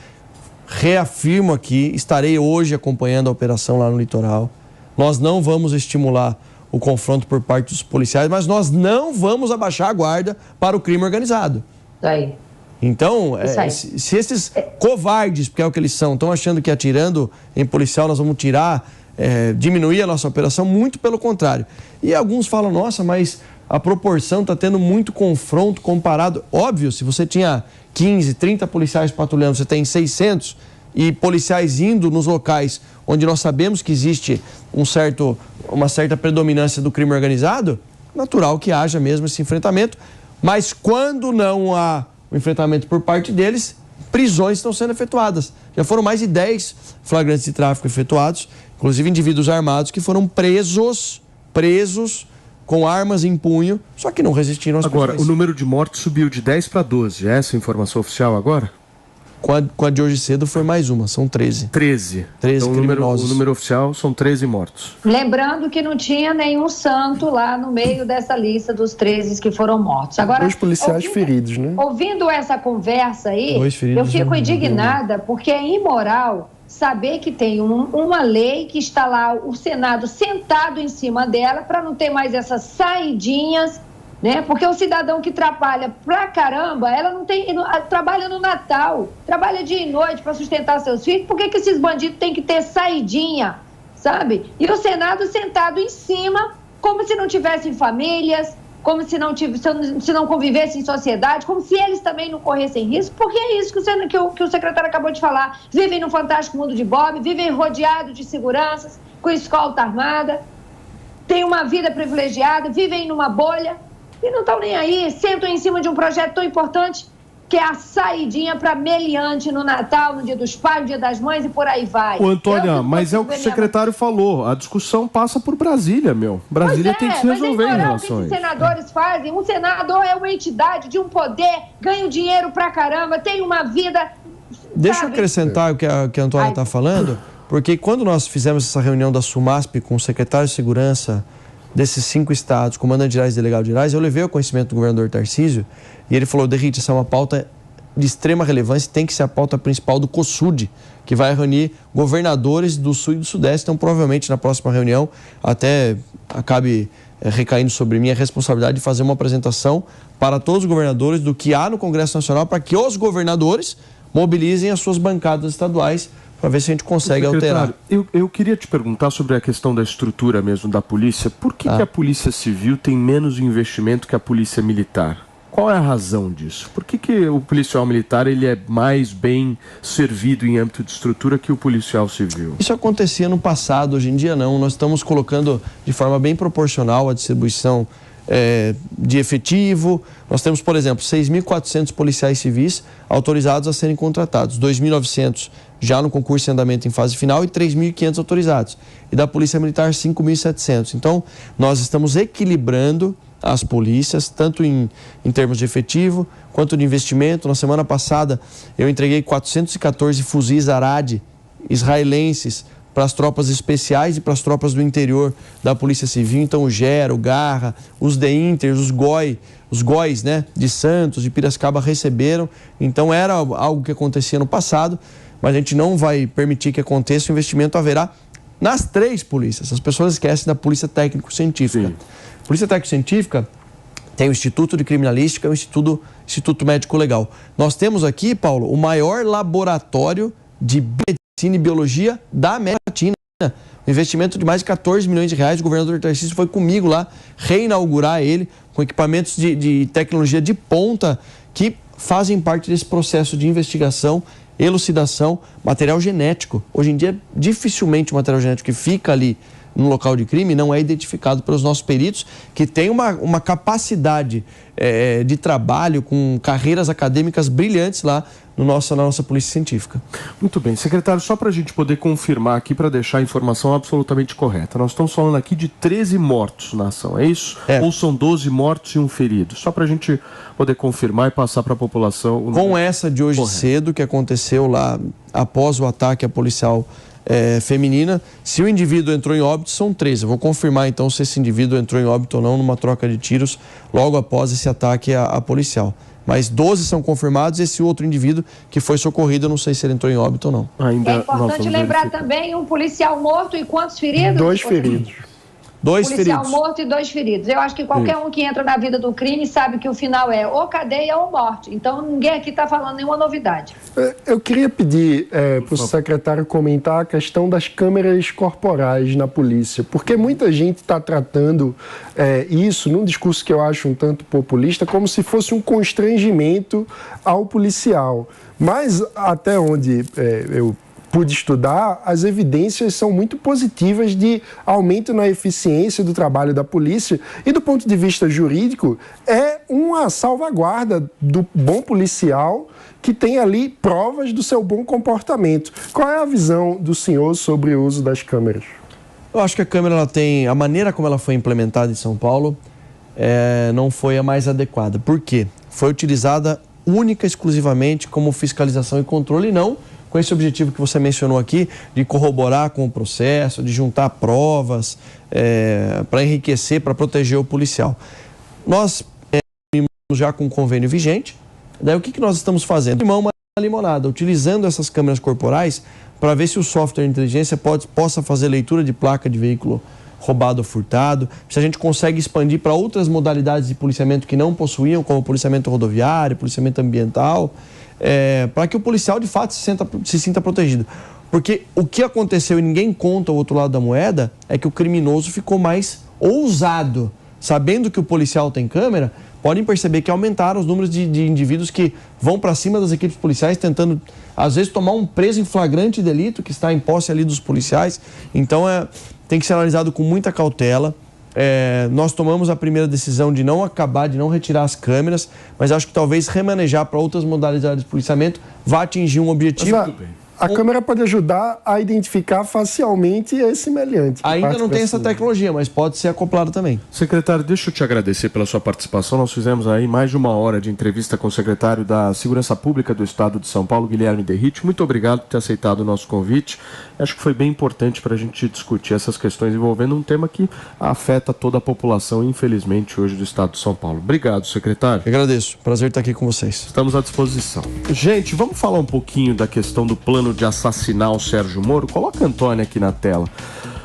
Speaker 2: Reafirmo aqui, estarei hoje acompanhando a operação lá no litoral. Nós não vamos estimular o confronto por parte dos policiais, mas nós não vamos abaixar a guarda para o crime organizado.
Speaker 5: Aí.
Speaker 2: Então, se esses covardes, porque é o que eles são, estão achando que atirando em policial nós vamos diminuir a nossa operação, muito pelo contrário. E alguns falam, nossa, mas a proporção está tendo muito confronto comparado. Óbvio, se você tinha 15, 30 policiais patrulhando, você tem 600 e policiais indo nos locais onde nós sabemos que existe uma certa predominância do crime organizado, natural que haja mesmo esse enfrentamento. Mas quando não há o enfrentamento por parte deles, prisões estão sendo efetuadas. Já foram mais de 10 flagrantes de tráfico efetuados, inclusive indivíduos armados que foram presos com armas em punho, só que não resistiram às prisões.
Speaker 1: Agora, o número de mortes subiu de 10 para 12. É essa a informação oficial agora?
Speaker 2: Com a de hoje cedo foi mais uma, são 13.
Speaker 1: 13
Speaker 2: então,
Speaker 1: criminosos. O número oficial são 13 mortos.
Speaker 5: Lembrando que não tinha nenhum santo lá no meio dessa lista dos 13 que foram mortos. Agora,
Speaker 4: 2 policiais feridos, né?
Speaker 5: Ouvindo essa conversa aí, eu fico indignada, porque é imoral saber que tem uma lei que está lá, o Senado sentado em cima dela, para não ter mais essas saidinhas, né? Porque o cidadão que trabalha pra caramba, ela não trabalha no Natal, trabalha dia e noite para sustentar seus filhos. Por que esses bandidos têm que ter saidinha, sabe? E o Senado sentado em cima, como se não tivessem famílias, como se não convivessem em sociedade, como se eles também não corressem risco, porque é isso que o secretário acabou de falar. Vivem num fantástico mundo de Bob, vivem rodeados de seguranças, com escolta armada, têm uma vida privilegiada, vivem numa bolha e não estão nem aí, sentam em cima de um projeto tão importante que é a saidinha para meliante no Natal, no Dia dos Pais, no Dia das Mães e por aí vai.
Speaker 1: Ô, Antônia, mas é o que o secretário falou, a discussão passa por Brasília, Brasília tem que se resolver em relação a isso.
Speaker 5: O que os senadores fazem? Um senador é uma entidade de um poder, ganha dinheiro pra caramba, tem uma vida...
Speaker 2: Deixa eu acrescentar o que a Antônia está falando, porque quando nós fizemos essa reunião da SUMASP com o secretário de Segurança desses 5 estados, comandantes gerais e delegados gerais, eu levei ao conhecimento do governador Tarcísio e ele falou, Derrite, essa é uma pauta de extrema relevância, tem que ser a pauta principal do COSUD, que vai reunir governadores do Sul e do Sudeste. Então, provavelmente, na próxima reunião, até acabe recaindo sobre mim a responsabilidade de fazer uma apresentação para todos os governadores do que há no Congresso Nacional, para que os governadores mobilizem as suas bancadas estaduais para ver se a gente consegue alterar.
Speaker 1: Eu queria te perguntar sobre a questão da estrutura mesmo da polícia. Por que a Polícia Civil tem menos investimento que a Polícia Militar? Qual é a razão disso? Por que o policial militar ele é mais bem servido em âmbito de estrutura que o policial civil?
Speaker 2: Isso acontecia no passado, hoje em dia não. Nós estamos colocando de forma bem proporcional a distribuição de efetivo. Nós temos, por exemplo, 6.400 policiais civis autorizados a serem contratados, 2.900 já no concurso em andamento em fase final e 3.500 autorizados. E da Polícia Militar, 5.700. Então, nós estamos equilibrando as polícias, tanto em termos de efetivo, quanto de investimento. Na semana passada, eu entreguei 414 fuzis Arad israelenses para as tropas especiais e para as tropas do interior da Polícia Civil. Então, o Gera, o Garra, os DEINTERs, os GOIs, né, de Santos, de Piracicaba receberam. Então, era algo que acontecia no passado, mas a gente não vai permitir que aconteça. O investimento haverá nas 3 polícias. As pessoas esquecem da Polícia Técnico-Científica. Polícia Técnico-Científica tem o Instituto de Criminalística e o Instituto Médico Legal. Nós temos aqui, Paulo, o maior laboratório de medicina e biologia da América Latina. Um investimento de mais de 14 milhões de reais. O governador Tarcísio foi comigo lá reinaugurar ele com equipamentos de tecnologia de ponta que fazem parte desse processo de investigação, elucidação, material genético. Hoje em dia, dificilmente o material genético que fica ali no local de crime não é identificado pelos nossos peritos, que têm uma capacidade de trabalho com carreiras acadêmicas brilhantes lá na nossa Polícia Científica.
Speaker 1: Muito bem. Secretário, só para a gente poder confirmar aqui, para deixar a informação absolutamente correta, nós estamos falando aqui de 13 mortos na ação, é isso? Ou são 12 mortos e um ferido? Só para a gente poder confirmar e passar para a população.
Speaker 2: Com essa de hoje cedo, que aconteceu lá após o ataque à policial feminina, se o indivíduo entrou em óbito, são 13. Eu vou confirmar então se esse indivíduo entrou em óbito ou não numa troca de tiros logo após esse ataque à policial. Mas 12 são confirmados, esse outro indivíduo que foi socorrido, eu não sei se ele entrou em óbito ou não.
Speaker 5: É importante lembrar também um policial morto e quantos feridos?
Speaker 4: 2 feridos.
Speaker 2: 2
Speaker 5: policial
Speaker 2: feridos.
Speaker 5: Morto e 2 feridos. Eu acho que qualquer um que entra na vida do crime sabe que o final é ou cadeia ou morte. Então ninguém aqui está falando nenhuma novidade.
Speaker 4: Eu queria pedir para o secretário comentar a questão das câmeras corporais na polícia, porque muita gente está tratando isso, num discurso que eu acho um tanto populista, como se fosse um constrangimento ao policial. Mas até onde eu pude estudar, as evidências são muito positivas de aumento na eficiência do trabalho da polícia e, do ponto de vista jurídico, é uma salvaguarda do bom policial que tem ali provas do seu bom comportamento. Qual é a visão do senhor sobre o uso das câmeras?
Speaker 2: Eu acho que a câmera, a maneira como ela foi implementada em São Paulo não foi a mais adequada. Por quê? Foi utilizada única e exclusivamente como fiscalização e controle, e não com esse objetivo que você mencionou aqui, de corroborar com o processo, de juntar provas, para enriquecer, para proteger o policial. Nós temos já com o convênio vigente, daí o que nós estamos fazendo? Limão uma limonada, utilizando essas câmeras corporais para ver se o software de inteligência possa fazer leitura de placa de veículo roubado ou furtado, se a gente consegue expandir para outras modalidades de policiamento que não possuíam, como policiamento rodoviário, policiamento ambiental, para que o policial de fato se sinta protegido. Porque o que aconteceu e ninguém conta o outro lado da moeda é que o criminoso ficou mais ousado. Sabendo que o policial tem câmera, podem perceber que aumentaram os números de indivíduos que vão para cima das equipes policiais tentando, às vezes, tomar um preso em flagrante delito que está em posse ali dos policiais. Então, tem que ser analisado com muita cautela. Nós tomamos a primeira decisão de não retirar as câmeras, mas acho que talvez remanejar para outras modalidades de policiamento vá atingir um objetivo.
Speaker 4: A câmera pode ajudar a identificar facialmente esse meliante.
Speaker 2: Ainda não tem essa tecnologia, mas pode ser acoplado também.
Speaker 1: Secretário, deixa eu te agradecer pela sua participação. Nós fizemos aí mais de 1 hora de entrevista com o secretário da Segurança Pública do Estado de São Paulo, Guilherme Derrite. Muito obrigado por ter aceitado o nosso convite. Acho que foi bem importante para a gente discutir essas questões envolvendo um tema que afeta toda a população, infelizmente, hoje do Estado de São Paulo. Obrigado, secretário.
Speaker 2: Eu agradeço. Prazer estar aqui com vocês.
Speaker 1: Estamos à disposição. Gente, vamos falar um pouquinho da questão do plano de assassinar o Sérgio Moro? Coloca a Antônia aqui na tela.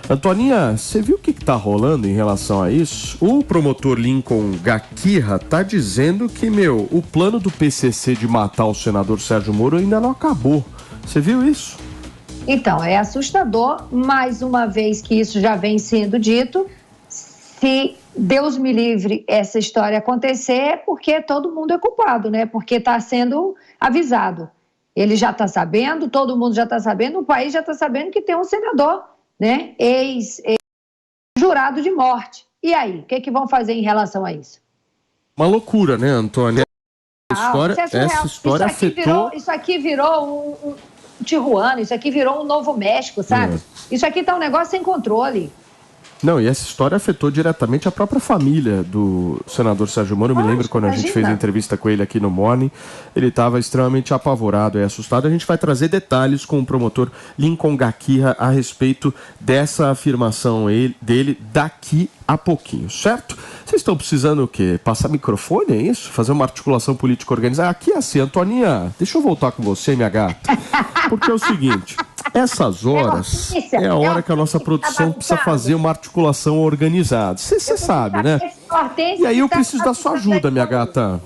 Speaker 1: Antoninha, você viu o que está rolando em relação a isso? O promotor Lincoln Gaquirra está dizendo que, o plano do PCC de matar o senador Sérgio Moro ainda não acabou. Você viu isso?
Speaker 5: Então, é assustador, mais uma vez que isso já vem sendo dito. Se Deus me livre essa história acontecer, é porque todo mundo é culpado, né? Porque está sendo avisado. Ele já está sabendo, todo mundo já está sabendo, o país já está sabendo que tem um senador, né? Ex-jurado de morte. E aí, o que vão fazer em relação a isso?
Speaker 1: Uma loucura, né, Antônia? Essa história afetou...
Speaker 5: Isso aqui virou um Tijuana, isso aqui virou um Novo México, sabe? Isso aqui tá um negócio sem controle.
Speaker 1: Não, e essa história afetou diretamente a própria família do senador Sérgio Moro. Eu me lembro quando a gente fez a entrevista com ele aqui no Morning, ele estava extremamente apavorado e assustado. A gente vai trazer detalhes com o promotor Lincoln Gaquirra a respeito dessa afirmação dele daqui a pouquinho, certo? Vocês estão precisando o quê? Passar microfone, é isso? Fazer uma articulação política organizada? Aqui é assim, Antoninha, deixa eu voltar com você, minha gata. Porque é o seguinte, essas horas é a hora que a nossa produção precisa fazer uma articulação organizada. Você sabe, né? E aí eu preciso da sua ajuda, minha gata.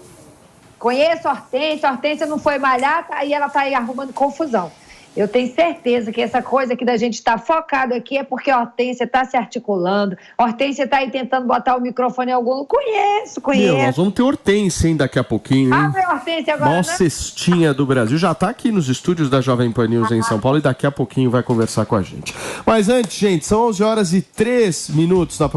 Speaker 5: Conheço a Hortência não foi malhar, aí ela tá aí arrumando confusão. Eu tenho certeza que essa coisa aqui da gente estar focado aqui é porque a Hortência está se articulando, a Hortência está aí tentando botar o microfone em algum... Conheço.
Speaker 1: Meu, nós vamos ter Hortência, hein, daqui a pouquinho, hein?
Speaker 5: Ah, é Hortência agora,
Speaker 1: Nossa, cestinha do Brasil. Já está aqui nos estúdios da Jovem Pan News em São Paulo e daqui a pouquinho vai conversar com a gente. Mas antes, gente, são 11h03 na